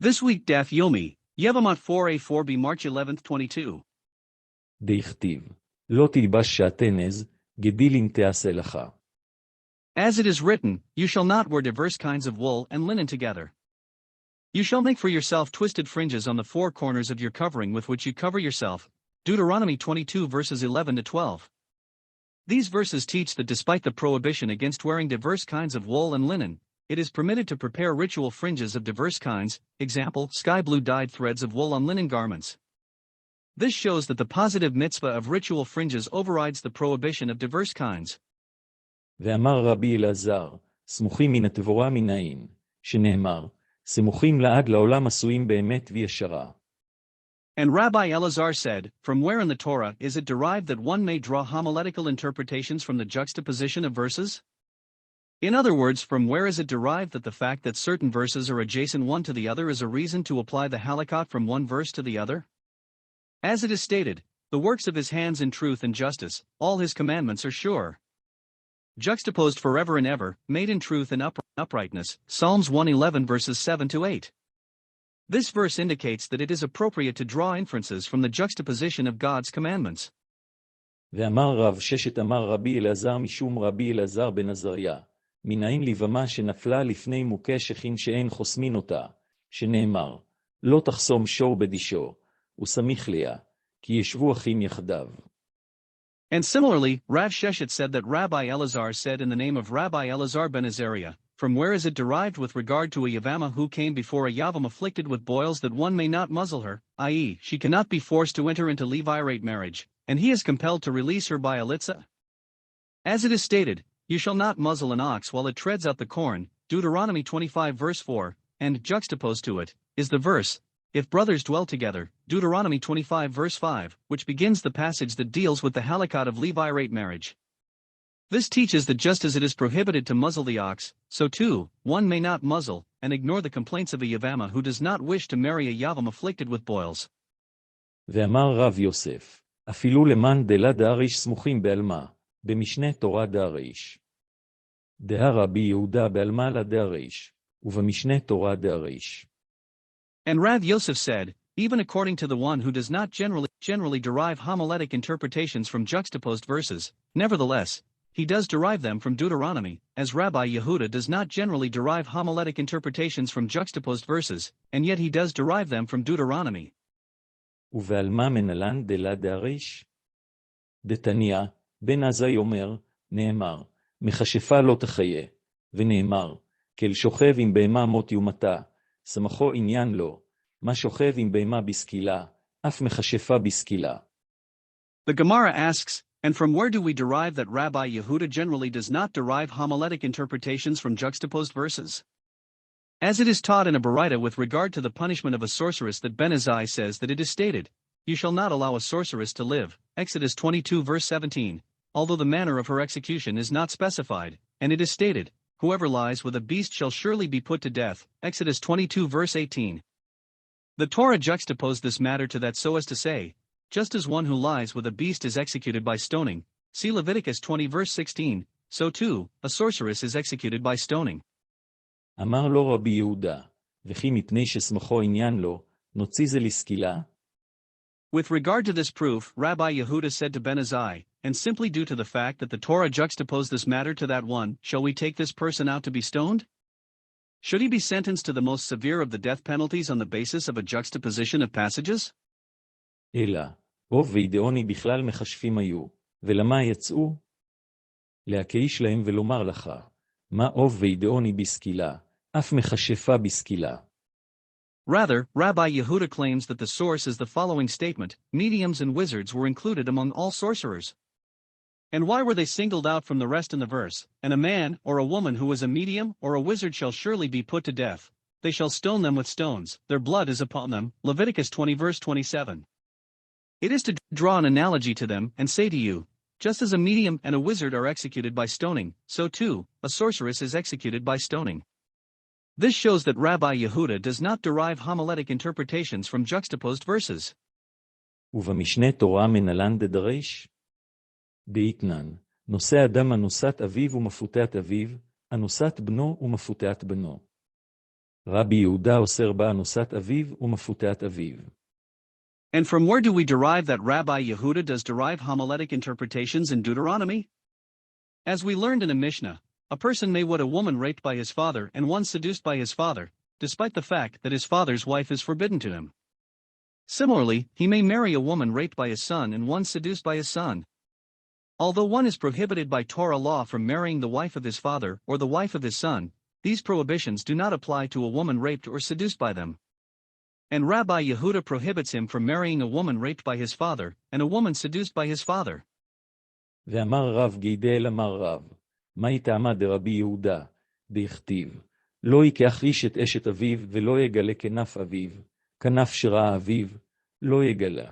This week Daf Yomi, Yevamot 4a-4b March 11th 22. דכתיב, לא תלבש שעטנז, גדילים תעשה לך. As it is written, you shall not wear diverse kinds of wool and linen together. You shall make for yourself twisted fringes on the four corners of your covering with which you cover yourself. Deuteronomy 22 verses 11 to 12. These verses teach that despite the prohibition against wearing diverse kinds of wool and linen, it is permitted to prepare ritual fringes of diverse kinds, example, sky blue dyed threads of wool on linen garments. This shows that the positive mitzvah of ritual fringes overrides the prohibition of diverse kinds. ואמר רבי אלעזר, סמוכים מן התבורה מן העין, שנאמר, סמוכים לעד לעולם עשויים באמת וישרה. And Rabbi Elazar said, from where in the Torah is it derived that one may draw homiletical interpretations from the juxtaposition of verses? In other words, from where is it derived that the fact that certain verses are adjacent one to the other is a reason to apply the halakot from one verse to the other? As it is stated, the works of his hands in truth and justice, all his commandments are sure. Juxtaposed forever and ever, made in truth and uprightness, Psalms 111 verses 7 to 8. This verse indicates that it is appropriate to draw inferences from the juxtaposition of God's commandments. ואמר רב ששת אמר רבי אלעזר משום רבי אלעזר בן עזריה, מנין לבמה שנפלה לפני מוכה שכין שאין חוסמין אותה, שנאמר, לא תחסום שור בדישו, וסמיך ליה, כי ישבו אחים יחדיו. And similarly, Rav Sheshet said that Rabbi Elazar said in the name of Rabbi Elazar ben Azariah, from where is it derived with regard to a Yavamot who came before a Yavam afflicted with boils that one may not muzzle her, i.e., she cannot be forced to enter into levirate marriage, and he is compelled to release her by a litzah? As it is stated, you shall not muzzle an ox while it treads out the corn, Deuteronomy 25 verse 4, and juxtaposed to it, is the verse, if brothers dwell together, Deuteronomy 25 verse 5, which begins the passage that deals with the halakot of levirate marriage. This teaches that just as it is prohibited to muzzle the ox, so too, one may not muzzle, and ignore the complaints of a Yevamot who does not wish to marry a Yavam afflicted with boils. ואמר רב יוסף, אפילו למען דלה דאריש סמוכים בעלמה, במשנה תורה דאריש. דה רבי יהודה בעלמה לדאריש, ובמשנה תורה דאריש. And Rav Yosef said, even according to the one who does not generally derive homiletic interpretations from juxtaposed verses, nevertheless, he does derive them from Deuteronomy, as Rabbi Yehuda does not generally derive homiletic interpretations from juxtaposed verses, and yet he does derive them from Deuteronomy. ובעלמה מנלן דלה דאריש? דתניא, בן עזאי אומר, נאמר, מכשפה לא תחיה, ונאמר, כל שוכב עם בהמה מות יומתה, סמכו עניין לו, מה שוכב עם בהמה בסקילה, אף מכשפה בסקילה. The Gemara asks, and from where do we derive that Rabbi Yehuda generally does not derive homiletic interpretations from juxtaposed verses? As it is taught in a Baraita with regard to the punishment of a sorceress that Ben Azai says that it is stated, you shall not allow a sorceress to live, Exodus 22 verse 17, although the manner of her execution is not specified, and it is stated, whoever lies with a beast shall surely be put to death, Exodus 22 verse 18. The Torah juxtaposed this matter to that so as to say, just as one who lies with a beast is executed by stoning, see Leviticus 20 verse 16, so too, a sorceress is executed by stoning. אמר לו רבי יהודה, וכי מפני שסמכו עניין לו, נוציא זה לסקילה? With regard to this proof, Rabbi Yehuda said to Ben Azai, and simply due to the fact that the Torah juxtaposed this matter to that one, shall we take this person out to be stoned? Should he be sentenced to the most severe of the death penalties on the basis of a juxtaposition of passages? אלא, רוב וידעוני בכלל מחשפים היו, ולמה יצאו? להכיש להם ולומר לך, מה רוב וידעוני בסקילה, אף מכשפה בסקילה. Rather, Rabbi Yehuda claims that the source is the following statement, mediums and wizards were included among all sorcerers. And why were they singled out from the rest in the verse? And a man, or a woman who is a medium, or a wizard shall surely be put to death. They shall stone them with stones, their blood is upon them, Leviticus 20 verse 27. It is to draw an analogy to them, and say to you, just as a medium and a wizard are executed by stoning, so too, a sorceress is executed by stoning. This shows that Rabbi Yehuda does not derive homiletic interpretations from juxtaposed verses. ובמשנה תורה מנלן דדריש? דאיתנן, נושא אדם הנושאת אביו ומפותת אביו, הנושאת בנו ומפותת בנו. רבי יהודה אוסר באנוסת אביו ומפותת אביו. And from where do we derive that Rabbi Yehuda does derive homiletic interpretations in Deuteronomy? As we learned in a Mishnah, a person may wed a woman raped by his father and one seduced by his father, despite the fact that his father's wife is forbidden to him. Similarly, he may marry a woman raped by his son and one seduced by his son. Although one is prohibited by Torah law from marrying the wife of his father or the wife of his son, these prohibitions do not apply to a woman raped or seduced by them. And Rabbi Yehuda prohibits him from marrying a woman raped by his father and a woman seduced by his father. ואמר רב גידל אמר רב, מהי טעמה דרבי יהודה, דכתיב, לא ייקח איש את אשת אביו ולא יגלה כנף אביו, כנף שראה אביו, לא יגלה.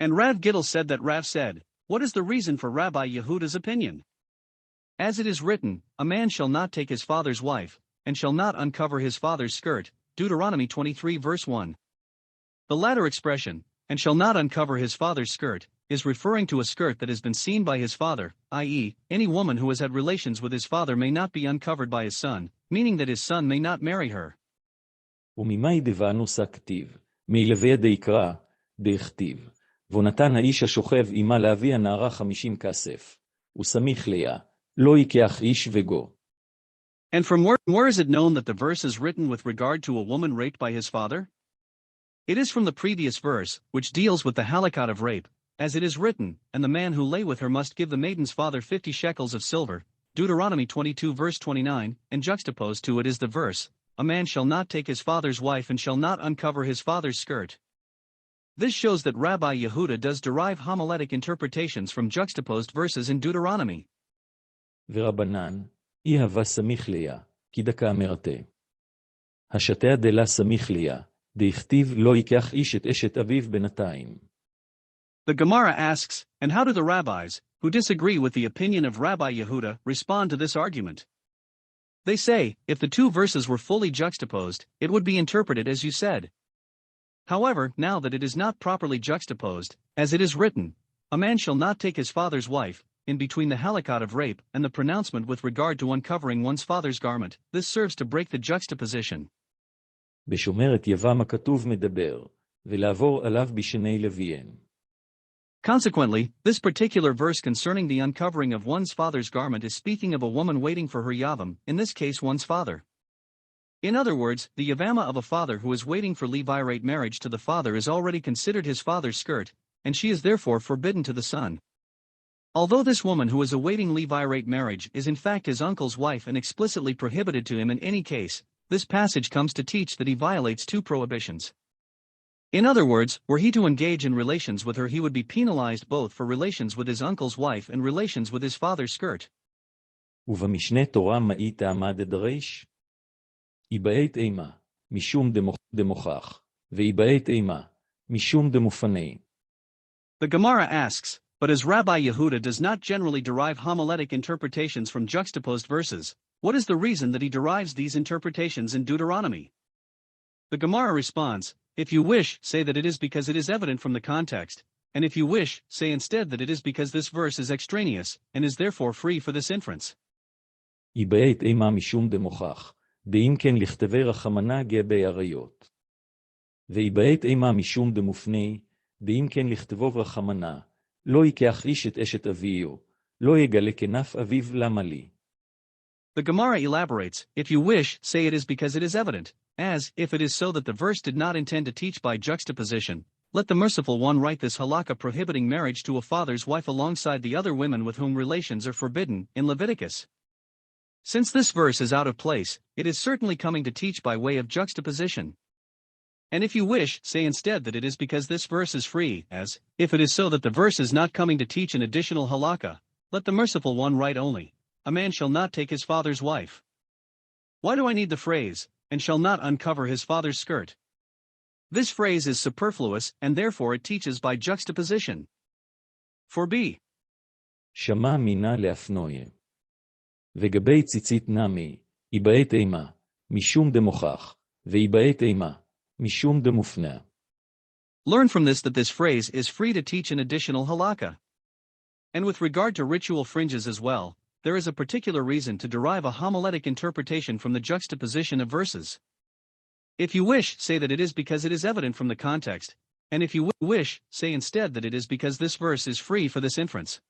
And Rav Giddel said that Rav said, what is the reason for Rabbi Yehuda's opinion? As it is written, a man shall not take his father's wife, and shall not uncover his father's skirt, Deuteronomy 23 verse 1. The latter expression, and shall not uncover his father's skirt, is referring to a skirt that has been seen by his father, i.e., any woman who has had relations with his father may not be uncovered by his son, meaning that his son may not marry her. וממאי דבאנוסה כתיב, מלוויה דיקרא, דכתיב, ונתן האיש השוכב עמה להביא הנערה 50 כסף, וסמיך ליה, לא ייקח איש וגו. And from where is it known that the verse is written with regard to a woman raped by his father? It is from the previous verse, which deals with the halakot of rape, as it is written, and the man who lay with her must give the maiden's father 50 shekels of silver, Deuteronomy 22 verse 29, and juxtaposed to it is the verse, a man shall not take his father's wife and shall not uncover his father's skirt. This shows that Rabbi Yehuda does derive homiletic interpretations from juxtaposed verses in Deuteronomy. ורבנן, אי הווה סמיך ליה, כי דקה אמרתה. השתיה דלה סמיך ליה, דכתיב לא ייקח איש את אשת אביו בינתיים. The Gemara asks, and how do the rabbis, who disagree with the opinion of Rabbi Yehuda, respond to this argument? They say, if the two verses were fully juxtaposed, it would be interpreted as you said. However, now that it is not properly juxtaposed, as it is written, a man shall not take his father's wife, in between the halakot of rape and the pronouncement with regard to uncovering one's father's garment, this serves to break the juxtaposition. בשומרת יבם הכתוב מדבר, ולעבור עליו בשני לוויין. Consequently, this particular verse concerning the uncovering of one's father's garment is speaking of a woman waiting for her yavam, in this case one's father. In other words, the yavama of a father who is waiting for levirate marriage to the father is already considered his father's skirt, and she is therefore forbidden to the son. Although this woman who is awaiting levirate marriage is in fact his uncle's wife and explicitly prohibited to him in any case, this passage comes to teach that he violates two prohibitions. In other words, were he to engage in relations with her he would be penalized both for relations with his uncle's wife and relations with his father's skirt. ובמשנה תורה מאי טעמה דדרש? איבאת אימה, משום דמוכח, ואיבאת אימה, משום דמופנה. The Gemara asks, but as Rabbi Yehuda does not generally derive homiletic interpretations from juxtaposed verses, what is the reason that he derives these interpretations in Deuteronomy? The Gemara responds, if you wish, say that it is because it is evident from the context, and if you wish, say instead that it is because this verse is extraneous, and is therefore free for this inference. איבאת אימה משום דמוכח, דאם כן לכתבי רחמנה גבי עריות. ואיבאת אימה משום דמופנה, דאם כן לכתבו רחמנה, לא ייקח איש את אשת אביו, לא יגלה כנף אביו למה לי. The Gemara elaborates, if you wish, say it is because it is evident, as, if it is so that the verse did not intend to teach by juxtaposition, let the merciful one write this halakha prohibiting marriage to a father's wife alongside the other women with whom relations are forbidden, in Leviticus. Since this verse is out of place, it is certainly coming to teach by way of juxtaposition. And if you wish, say instead that it is because this verse is free, as, if it is so that the verse is not coming to teach an additional halakha, let the merciful one write only, a man shall not take his father's wife. Why do I need the phrase, and shall not uncover his father's skirt? This phrase is superfluous and therefore it teaches by juxtaposition. 4b. שמע מינה להפנויה. וגבי ציצית נמי, איבאת אימה, משום דמוכח, ואיבאת אימה, משום דמופנה. Learn from this that this phrase is free to teach an additional halakha. And with regard to ritual fringes as well, there is a particular reason to derive a homiletic interpretation from the juxtaposition of verses. If you wish, say that it is because it is evident from the context, and if you wish, say instead that it is because this verse is free for this inference.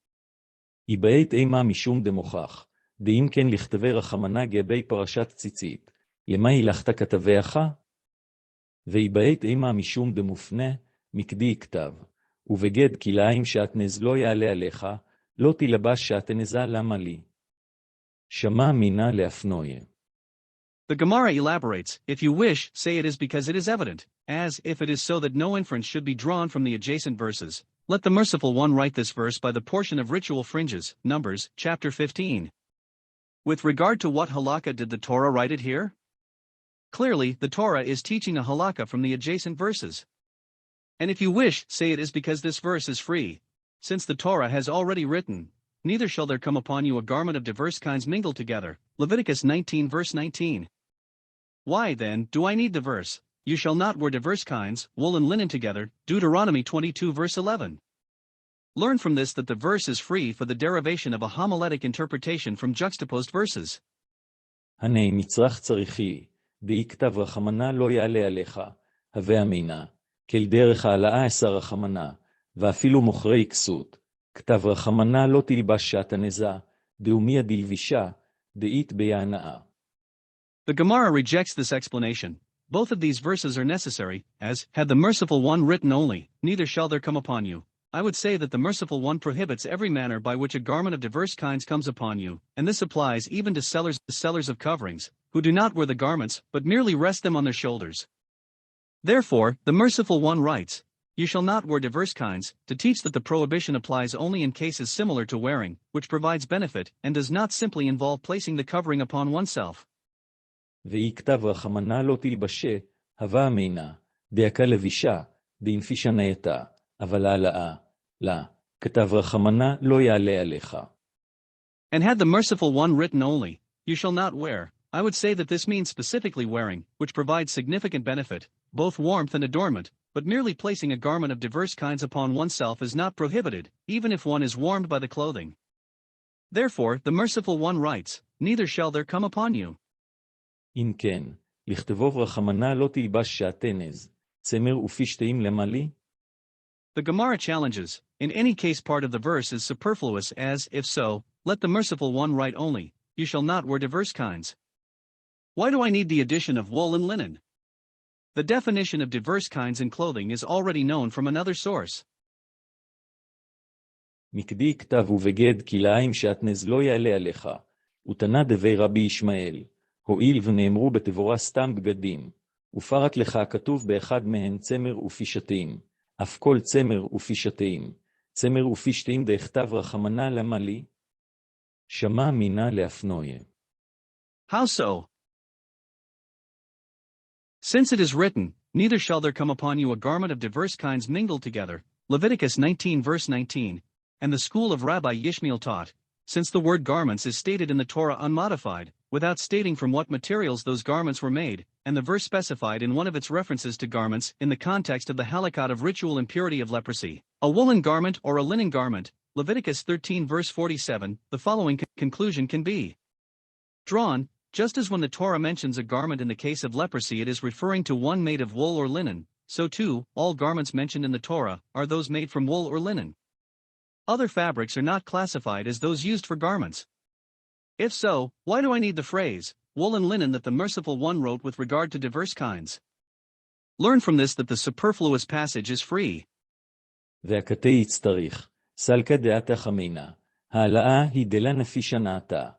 יבעת אימה משום דמוכח, דאם כן לכתבי רחמנה גבי פרשת ציצית, למה הילכת כתביך? ויבעת אימה משום דמופנה, מקדי כתב, ובגד כלאיים שעטנז לא יעלה עליך, לא תלבש שעטנזה למה לי. שמע מינה להפנויה. The Gemara elaborates, if you wish, say it is because it is evident, as if it is so that no inference should be drawn from the adjacent verses. Let the merciful one write this verse by the portion of ritual fringes, Numbers, chapter 15. With regard to what halakha did the Torah write it here? Clearly, the Torah is teaching a halakha from the adjacent verses. And if you wish, say it is because this verse is free, since the Torah has already written, neither shall there come upon you a garment of diverse kinds mingled together, Leviticus 19 verse 19. Why then do I need the verse, you shall not wear diverse kinds, wool and linen together, Deuteronomy 22 verse 11. Learn from this that the verse is free for the derivation of a homiletic interpretation from juxtaposed verses. הנה מצרך צריכי, דאי כתב רחמנה לא יעלה עליך, הווה אמינה, כל דרך העלאה עשר רחמנה, ואפילו מוכרי כסות, כתב רחמנה לא תלבש שעטנזה, דאומיה דלבישה, דאית בהנאה. The Gemara rejects this explanation. Both of these verses are necessary, as, had the merciful one written only, neither shall there come upon you. I would say that the merciful one prohibits every manner by which a garment of diverse kinds comes upon you, and this applies even to sellers of coverings, who do not wear the garments, but merely rest them on their shoulders. Therefore, the merciful one writes, you shall not wear diverse kinds, to teach that the prohibition applies only in cases similar to wearing, which provides benefit, and does not simply involve placing the covering upon oneself. ואי כתב רחמנה לא תלבשה, הווה אמינה, דאקה לבישה, דאינפישה נאיתה, אבל העלאה, לה, כתב רחמנה לא יעלה עליך. And had the merciful one written only, you shall not wear, I would say that this means specifically wearing, which provides significant benefit, both warmth and adornment, but merely placing a garment of diverse kinds upon oneself is not prohibited, even if one is warmed by the clothing. Therefore, the merciful one writes, neither shall there come upon you. אם כן, לכתבוב רחמנה לא תלבש שעטנז, צמר ופשתאים למלי? The Gemara challenges, in any case part of the verse is superfluous as, if so, let the merciful one write only, you shall not wear diverse kinds. Why do I need the addition of wool and linen? The definition of diverse kinds in clothing is already known from another source. מקדי כתב ובגד כלאיים שעטנז לא יעלה עליך, ותנה דבי רבי ישמעאל, הואיל ונאמרו בתבורה סתם בגדים, ופרט לך הכתוב באחד מהן צמר ופישתאים, אף כל צמר ופישתאים, צמר ופישתאים דכתב רחמנה למה לי? שמע מינה להפנויה. How so? Since it is written, neither shall there come upon you a garment of diverse kinds mingled together, Leviticus 19 verse 19, and the school of Rabbi Yishmael taught, since the word garments is stated in the Torah unmodified, without stating from what materials those garments were made, and the verse specified in one of its references to garments in the context of the halakha of ritual impurity of leprosy, a woolen garment or a linen garment, Leviticus 13 verse 47, the following conclusion can be drawn, just as when the Torah mentions a garment in the case of leprosy it is referring to one made of wool or linen, so too, all garments mentioned in the Torah are those made from wool or linen. Other fabrics are not classified as those used for garments. If so, why do I need the phrase, wool and linen that the merciful one wrote with regard to diverse kinds? Learn from this that the superfluous passage is free. והקטה יצטריך, סלקה דעתה חמינה, העלאה היא דלה נפישה נעתה,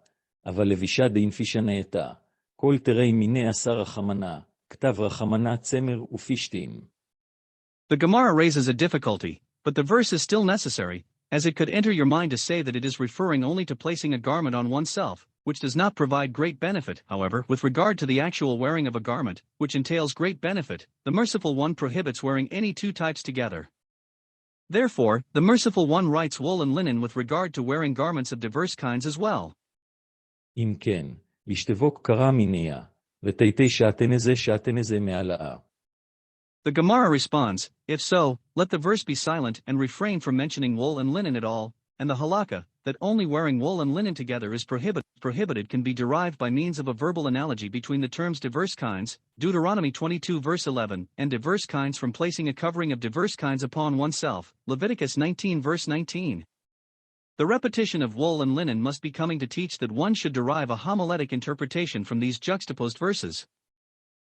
אבל לבישה דאינפישה נעתה, כל תרי מיני עשר רחמנה, כתב רחמנה צמר ופישתים. The Gemara raises a difficulty, but the verse is still necessary, as it could enter your mind to say that it is referring only to placing a garment on oneself, which does not provide great benefit. However, with regard to the actual wearing of a garment, which entails great benefit, the merciful one prohibits wearing any two types together. Therefore, the merciful one writes wool and linen with regard to wearing garments of diverse kinds as well. אם כן, לשתבוק קרא מיניה, ותיתי שעטנזה שעטנזה מעלאה. The Gemara responds, if so, let the verse be silent and refrain from mentioning wool and linen at all, and the halakha, that only wearing wool and linen together is prohibited can be derived by means of a verbal analogy between the terms diverse kinds, Deuteronomy 22 verse 11, and diverse kinds from placing a covering of diverse kinds upon oneself, Leviticus 19 verse 19. The repetition of wool and linen must be coming to teach that one should derive a homiletic interpretation from these juxtaposed verses.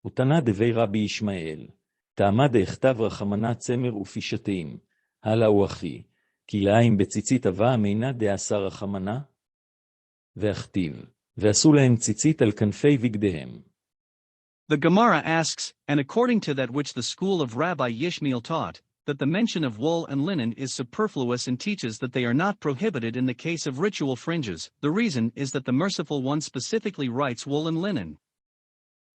ותנא דבי רבי ישמעאל, טעמה דכתב רחמנה צמר ופישתים, הלאה הוא אחי, כי להם בציצית הבאה מינה דעשה רחמנה, והכתיב, ועשו להם ציצית על כנפי בגדיהם. The Gemara asks, and according to that which the school of Rabbi Yishmael taught, that the mention of wool and linen is superfluous and teaches that they are not prohibited in the case of ritual fringes. The reason is that the Merciful One specifically writes wool and linen.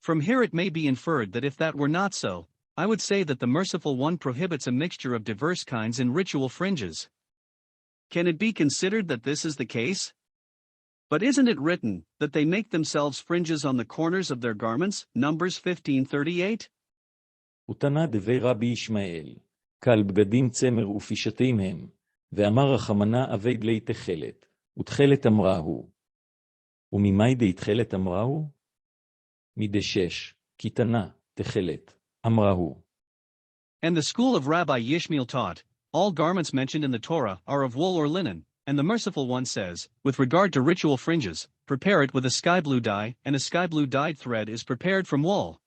From here it may be inferred that if that were not so, I would say that the Merciful One prohibits a mixture of diverse kinds in ritual fringes. Can it be considered that this is the case? But isn't it written that they make themselves fringes on the corners of their garments, Numbers 15:38? ותנא דבי רבי ישמעאל, קל בגדים צמר ופישתים הם, ואמר רחמנה אבד לי תכלת, ותכלת אמרהו. וממאי די תכלת אמרהו? מדשש, כי תנא, תכלת, אמרהו. And the school of Rabbi Yishmael taught, all garments mentioned in the Torah are of wool or linen, and the Merciful One says, with regard to ritual fringes, prepare it with a sky blue dye, and a sky blue dyed thread is prepared from wool.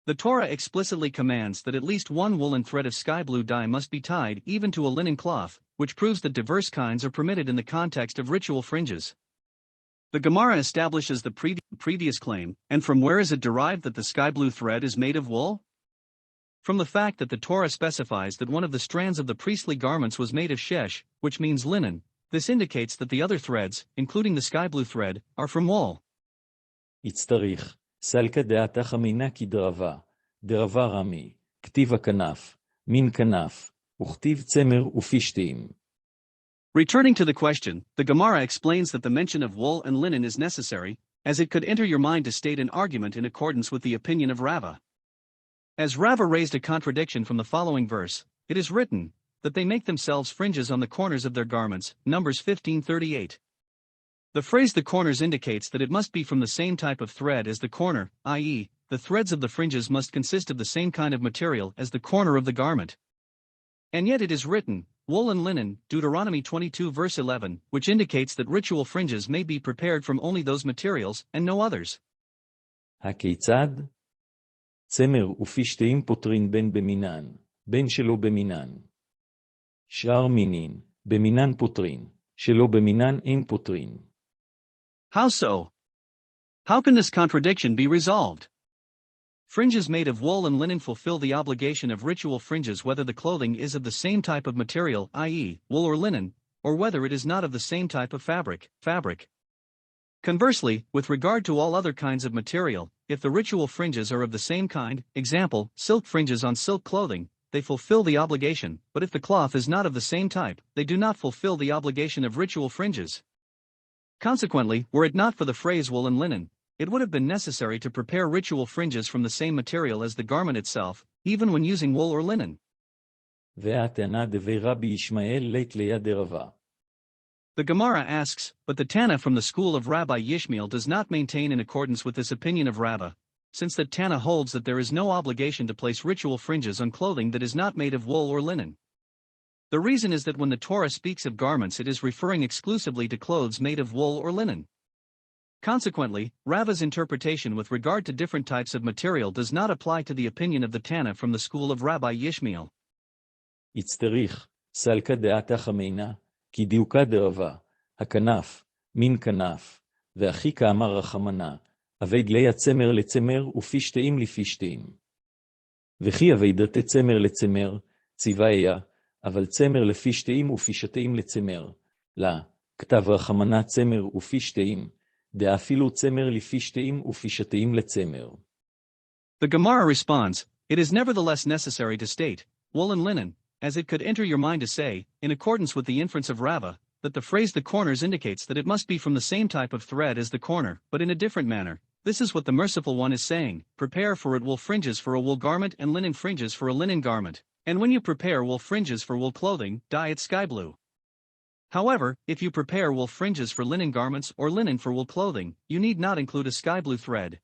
The Torah explicitly commands that at least one woolen thread of sky blue dye must be tied even to a linen cloth, which proves that diverse kinds are permitted in the context of ritual fringes. The Gemara establishes the previous claim, and from where is it derived that the sky blue thread is made of wool? From the fact that the Torah specifies that one of the strands of the priestly garments was made of shesh, which means linen. This indicates that the other threads, including the sky blue thread, are from wool. יצטריך, סלקה דעתך מינה כדרבה, דרבה רמי, כתיב הכנף, מין כנף, וכתיב צמר ופישתים. Returning to the question, the Gemara explains that the mention of wool and linen is necessary, as it could enter your mind to state an argument in accordance with the opinion of Rava. As Rava raised a contradiction from the following verse, it is written that they make themselves fringes on the corners of their garments, Numbers 15:38. The phrase the corners indicates that it must be from the same type of thread as the corner, i.e., the threads of the fringes must consist of the same kind of material as the corner of the garment. And yet it is written, wool and linen, Deuteronomy 22 verse 11, which indicates that ritual fringes may be prepared from only those materials and no others. הכיצד? צמר ופישתים פותרין בין במינן, בין שלא במינן. שאר מינין, במינן פותרין, שלא במינן אין פותרין. How so? How can this contradiction be resolved? Fringes made of wool and linen fulfill the obligation of ritual fringes whether the clothing is of the same type of material, i.e., wool or linen, or whether it is not of the same type of fabric. Conversely, with regard to all other kinds of material, if the ritual fringes are of the same kind, example, silk fringes on silk clothing, they fulfill the obligation, but if the cloth is not of the same type, they do not fulfill the obligation of ritual fringes. Consequently, were it not for the phrase wool and linen, it would have been necessary to prepare ritual fringes from the same material as the garment itself, even when using wool or linen. והטענה דבי רבי ישמעאל לית ליד רבה. The Gemara asks, but the Tana from the school of Rabbi Yishmael does not maintain in accordance with this opinion of Rava, since that Tana holds that there is no obligation to place ritual fringes on clothing that is not made of wool or linen. The reason is that when the Torah speaks of garments it is referring exclusively to clothes made of wool or linen. Consequently, Rava's interpretation with regard to different types of material does not apply to the opinion of the Tana from the school of Rabbi Yishmael. יצטריך, סלקה דעתך מינה, כי דיוקה דרבה, הכנף, מין כנף, ואחי כאמר רחמנה, אבד לי הצמר לצמר ופישתים לפישתים. וכי אבדת צמר לצמר, ציוויה, אבל צמר לפישתים ופישתים לצמר. לה, כתב רחמנה צמר ופישתים, דאפילו צמר לפישתים ופישתים לצמר. The Gemara responds, it is nevertheless necessary to state, wool and linen, as it could enter your mind to say, in accordance with the inference of Rava, that the phrase the corners indicates that it must be from the same type of thread as the corner, but in a different manner. This is what the Merciful One is saying, prepare for it wool fringes for a wool garment and linen fringes for a linen garment, and when you prepare wool fringes for wool clothing, dye it sky blue. However, if you prepare wool fringes for linen garments or linen for wool clothing, you need not include a sky blue thread.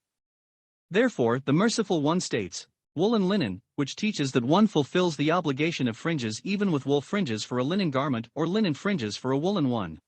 Therefore, the Merciful One states, wool and linen, which teaches that one fulfills the obligation of fringes even with wool fringes for a linen garment or linen fringes for a woolen one.